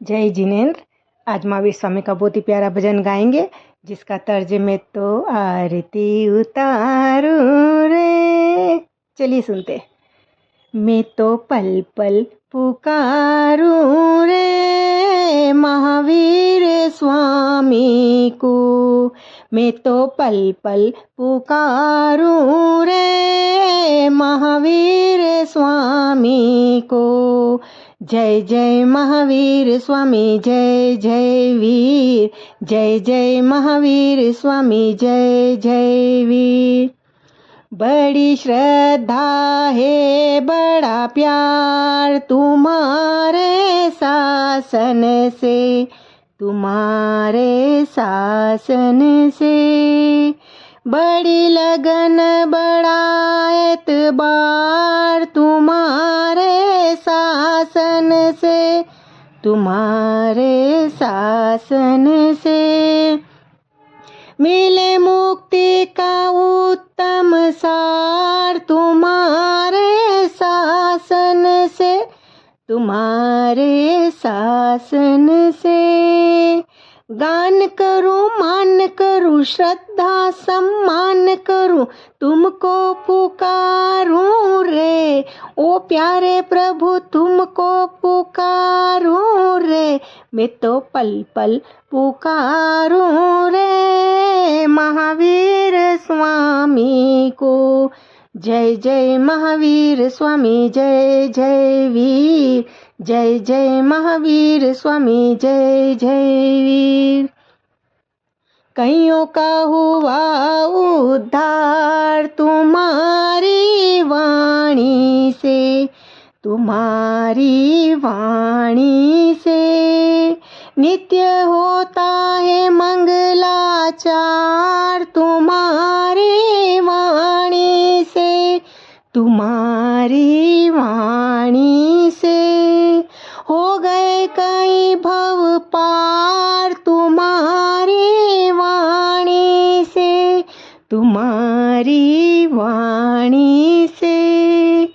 जय जिनेन्द्र। आज महावीर स्वामी का बहुत ही प्यारा भजन गाएंगे, जिसका तर्ज में तो आरती उतारू रे। चलिए सुनते। मैं तो पल पल पुकारू रे महावीर स्वामी को। मैं तो पल पल पुकारू रे महावीर स्वामी को। जय जय महावीर स्वामी, जय जय वीर। जय जय महावीर स्वामी, जय जय वीर। बड़ी श्रद्धा है, बड़ा प्यार तुम्हारे शासन से, तुम्हारे शासन से। बड़ी लगन, बड़ा एतबार तुम्हारे शासन से, तुम्हारे शासन से। मिले मुक्ति का उत्तम सार तुम्हारे शासन से, तुम्हारे शासन से। गान करूं, मान करूं, श्रद्धा सम्मान करूं, तुमको पुकारूं रे। ओ प्यारे प्रभु तुमको पुकारूं रे। मैं तो पल पल पुकारूं रे महावीर स्वामी को। जय जय महावीर स्वामी, जय जय वीर। जय जय महावीर स्वामी, जय जय वीर। कईयों का हुआ उद्धार तुम्हारी वाणी से, तुम्हारी वाणी से। नित्य होता है मंगलाचार तुम्हारी वाणी से, तुम्हारी वाणी से। हो गए कई भव पार तुम्हारी वाणी से, तुम्हारी वाणी से।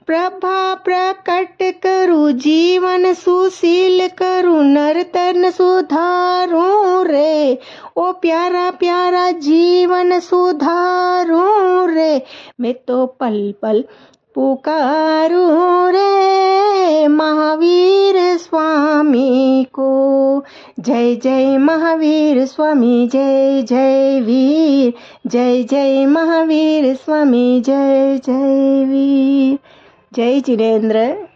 प्रभा प्रकट करूं, जीवन सुशील करूं, नर्तन सुधारूं रे। ओ प्यारा प्यारा जीवन सुधारूं रे। मैं तो पल पल पुकारूं रे महावीर स्वामी को। जय जय महावीर स्वामी, जय जय वीर। जय जय महावीर स्वामी, जय जय वीर। जय जिनेन्द्र।